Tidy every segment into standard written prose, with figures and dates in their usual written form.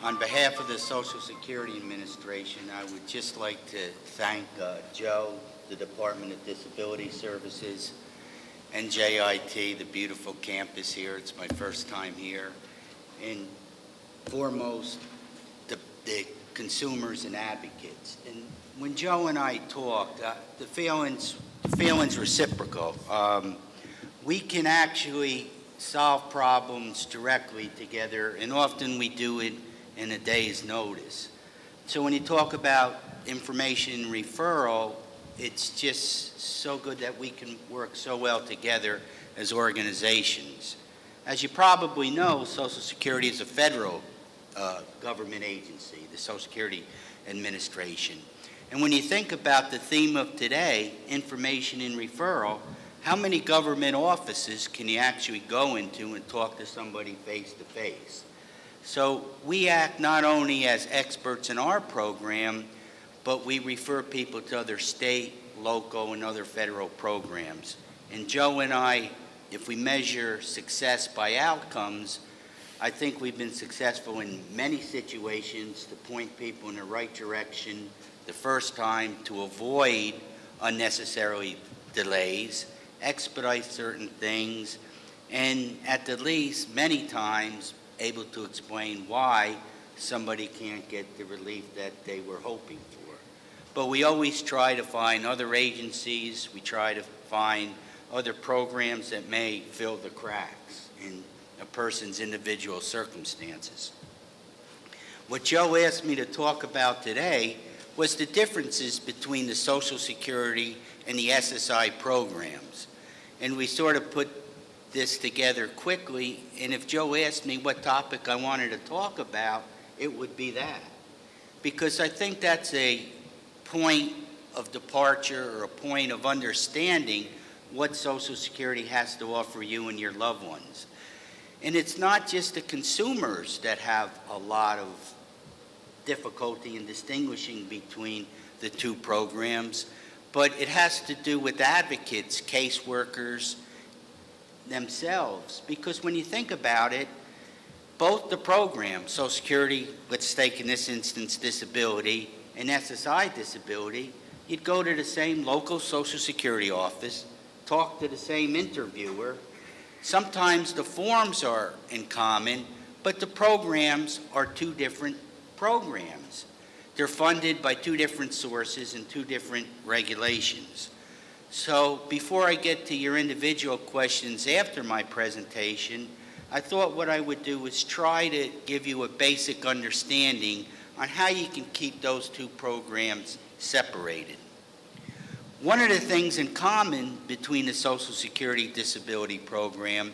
On behalf of the Social Security Administration, I would just like to thank Joe, the Department of Disability Services, NJIT, the beautiful campus here. It's my first time here. And foremost, the consumers and advocates. And when Joe and I talked, the feeling's reciprocal. We can actually solve problems directly together, and often we do it in a day's notice. So when you talk about information referral, it's just so good that we can work so well together as organizations. As you probably know, Social Security is a federal government agency, the Social Security Administration. And when you think about the theme of today, information and referral, how many government offices can you actually go into and talk to somebody face to face? So we act not only as experts in our program, but we refer people to other state, local, and other federal programs. And Joe and I, if we measure success by outcomes, I think we've been successful in many situations to point people in the right direction the first time, to avoid unnecessary delays, expedite certain things, and at the least, many times, able to explain why somebody can't get the relief that they were hoping for. But we always try to find other agencies, we try to find other programs that may fill the cracks in a person's individual circumstances. What Joe asked me to talk about today was the differences between the Social Security and the SSI programs. And we sort of put this together quickly, and if Joe asked me what topic I wanted to talk about, it would be that. Because I think that's a point of departure or a point of understanding what Social Security has to offer you and your loved ones. And it's not just the consumers that have a lot of difficulty in distinguishing between the two programs, but it has to do with advocates, caseworkers themselves. Because when you think about it, both the programs, Social Security, let's take in this instance disability, and SSI disability, you'd go to the same local Social Security office, talk to the same interviewer. Sometimes the forms are in common, but the programs are two different programs. They're funded by two different sources and two different regulations. So before I get to your individual questions after my presentation, I thought what I would do is try to give you a basic understanding on how you can keep those two programs separated. One of the things in common between the Social Security Disability Program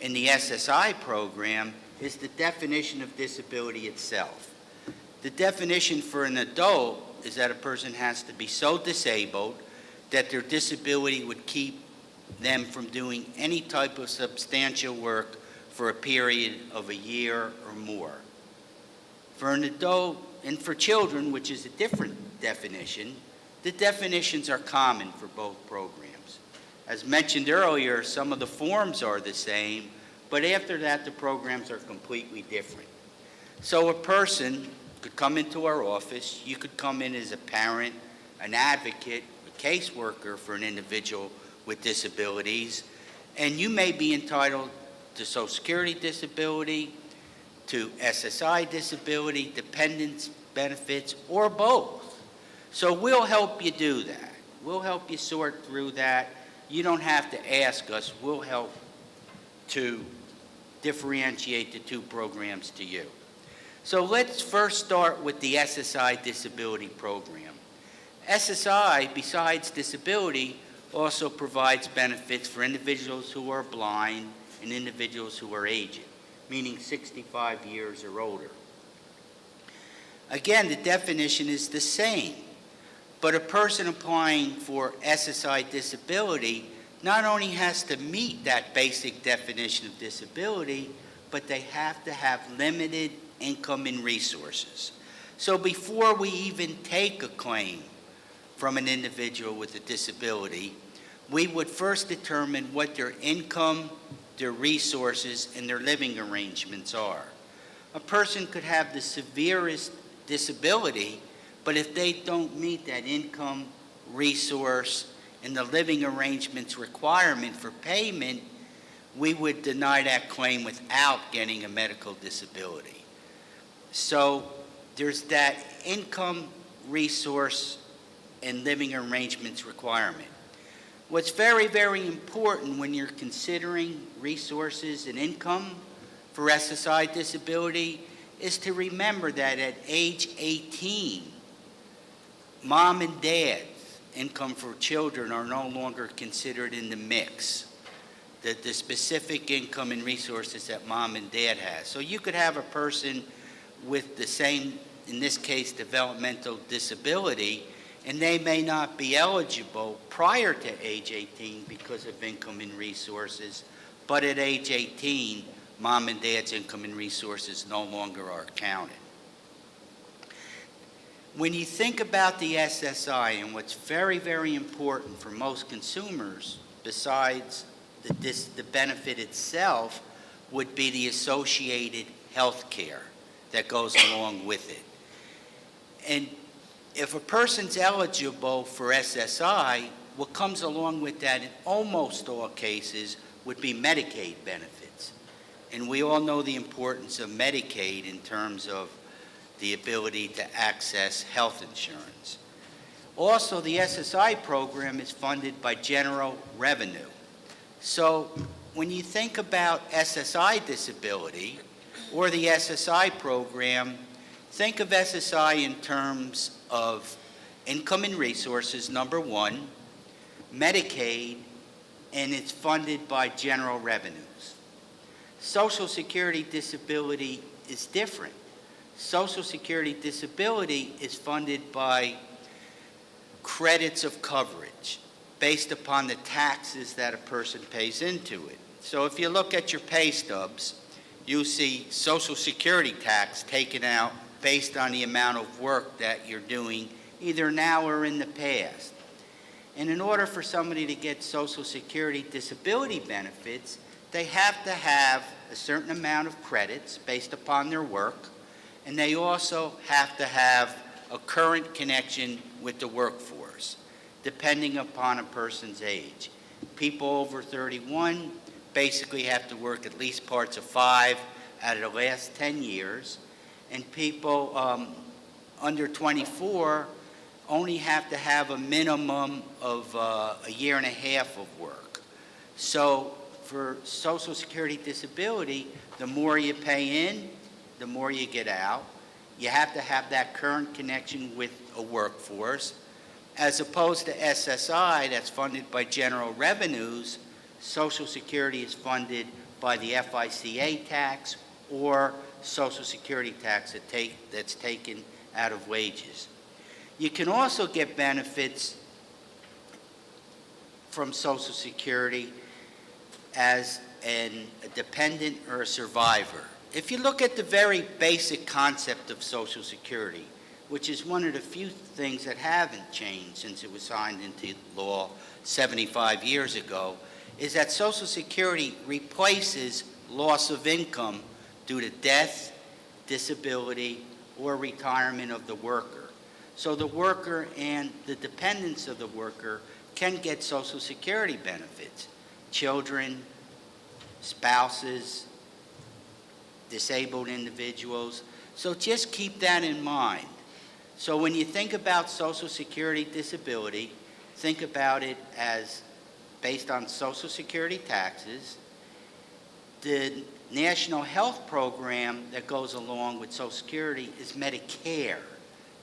and the SSI program is the definition of disability itself. The definition for an adult is that a person has to be so disabled that their disability would keep them from doing any type of substantial work for a period of a year or more. For an adult and for children, which is a different definition, the definitions are common for both programs. As mentioned earlier, some of the forms are the same, but after that, the programs are completely different. So a person could come into our office. You could come in as a parent, an advocate, a caseworker for an individual with disabilities, and you may be entitled to Social Security disability, to SSI disability, dependents benefits, or both. So we'll help you do that. We'll help you sort through that. You don't have to ask us. We'll help to differentiate the two programs to you. So let's first start with the SSI disability program. SSI, besides disability, also provides benefits for individuals who are blind and individuals who are aged, meaning 65 years or older. Again, the definition is the same, but a person applying for SSI disability not only has to meet that basic definition of disability, but they have to have limited income and resources. So before we even take a claim from an individual with a disability, we would first determine what their income, their resources, and their living arrangements are. A person could have the severest disability, but if they don't meet that income, resource, and the living arrangements requirement for payment, we would deny that claim without getting a medical disability. So there's that income, resource, and living arrangements requirement. What's very, very important when you're considering resources and income for SSI disability is to remember that at age 18, mom and dad's income for children are no longer considered in the mix. The specific income and resources that mom and dad has. So you could have a person with the same, in this case, developmental disability, and they may not be eligible prior to age 18 because of income and resources, but at age 18, mom and dad's income and resources no longer are counted. When you think about the SSI and what's very, very important for most consumers, besides the benefit itself, would be the associated health care that goes along with it. And if a person's eligible for SSI, what comes along with that in almost all cases would be Medicaid benefits. And we all know the importance of Medicaid in terms of the ability to access health insurance. Also, the SSI program is funded by general revenue. So when you think about SSI disability or the SSI program, think of SSI in terms of income and resources, number one, Medicaid, and it's funded by general revenues. Social Security disability is different. Social Security disability is funded by credits of coverage based upon the taxes that a person pays into it. So if you look at your pay stubs, you see Social Security tax taken out based on the amount of work that you're doing either now or in the past. And in order for somebody to get Social Security disability benefits, they have to have a certain amount of credits based upon their work, and they also have to have a current connection with the workforce, depending upon a person's age. People over 31 basically have to work at least parts of 5 out of the last 10 years, and people under 24 only have to have a minimum of a year and a half of work. So for Social Security disability, the more you pay in, the more you get out. You have to have that current connection with a workforce. As opposed to SSI, that's funded by general revenues, Social Security is funded by the FICA tax or Social Security tax that's taken out of wages. You can also get benefits from Social Security as a dependent or a survivor. If you look at the very basic concept of Social Security, which is one of the few things that haven't changed since it was signed into law 75 years ago, is that Social Security replaces loss of income due to death, disability, or retirement of the worker. So the worker and the dependents of the worker can get Social Security benefits. Children, spouses, disabled individuals. So just keep that in mind. So when you think about Social Security disability, think about it as based on Social Security taxes. The national health program that goes along with Social Security is Medicare,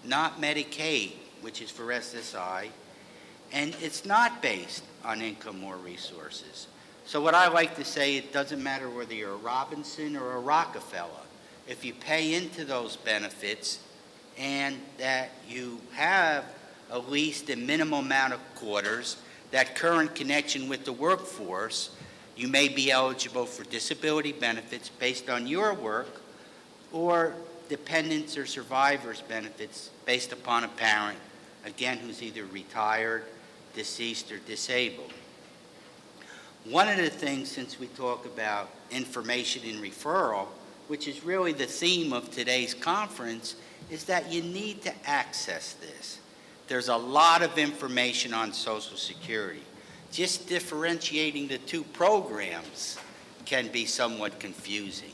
not Medicaid, which is for SSI, and it's not based on income or resources. So what I like to say, it doesn't matter whether you're a Robinson or a Rockefeller. If you pay into those benefits and that you have at least a minimum amount of quarters, that current connection with the workforce, you may be eligible for disability benefits based on your work or dependents or survivors benefits based upon a parent, again, who's either retired, deceased, or disabled. One of the things, since we talk about information and referral, which is really the theme of today's conference, is that you need to access this. There's a lot of information on Social Security. Just differentiating the two programs can be somewhat confusing.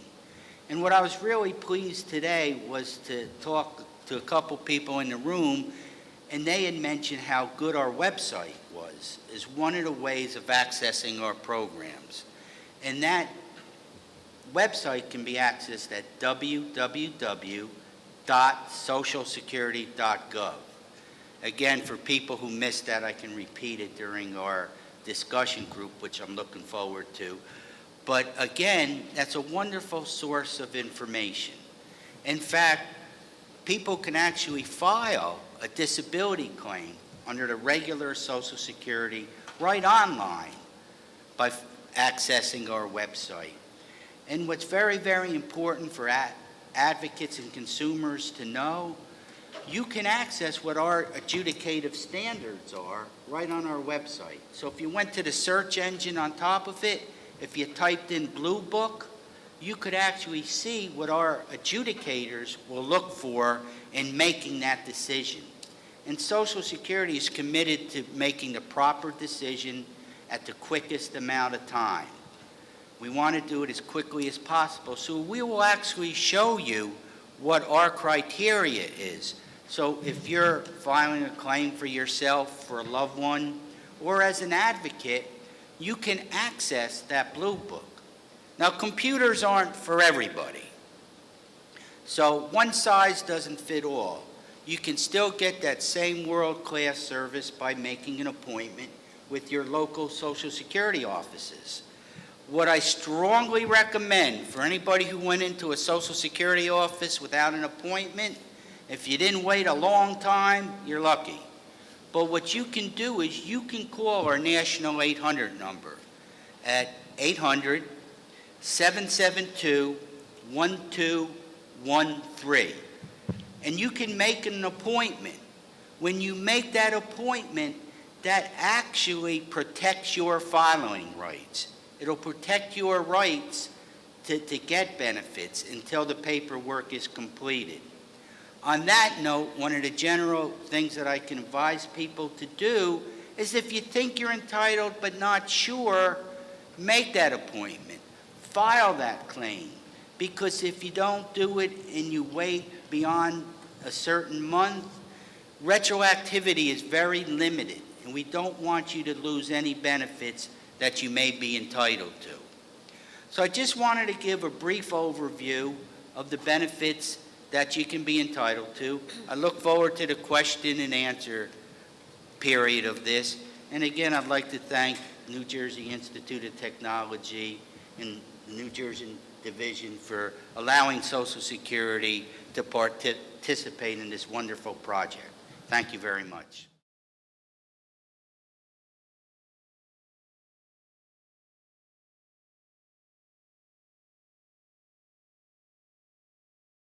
And what I was really pleased today was to talk to a couple people in the room, and they had mentioned how good our website was as one of the ways of accessing our programs. And that website can be accessed at www.socialsecurity.gov. Again, for people who missed that, I can repeat it during our discussion group, which I'm looking forward to. But again, that's a wonderful source of information. In fact, people can actually file a disability claim under the regular Social Security right online by accessing our website. And what's very, very important for advocates and consumers to know, you can access what our adjudicative standards are right on our website. So if you went to the search engine on top of it, if you typed in Blue Book, you could actually see what our adjudicators will look for in making that decision. And Social Security is committed to making the proper decision at the quickest amount of time. We want to do it as quickly as possible, so we will actually show you what our criteria is. So if you're filing a claim for yourself, for a loved one, or as an advocate, you can access that Blue Book. Now, computers aren't for everybody. So one size doesn't fit all. You can still get that same world-class service by making an appointment with your local Social Security offices. What I strongly recommend for anybody who went into a Social Security office without an appointment, if you didn't wait a long time, you're lucky. But what you can do is you can call our national 800 number at 800-772-1213. And you can make an appointment. When you make that appointment, that actually protects your filing rights. It'll protect your rights to get benefits until the paperwork is completed. On that note, one of the general things that I can advise people to do is if you think you're entitled but not sure, make that appointment. File that claim. Because if you don't do it and you wait beyond a certain month, retroactivity is very limited, and we don't want you to lose any benefits that you may be entitled to. So I just wanted to give a brief overview of the benefits that you can be entitled to. I look forward to the question and answer period of this. And again, I'd like to thank New Jersey Institute of Technology and the New Jersey Division for allowing Social Security to participate in this wonderful project. Thank you very much.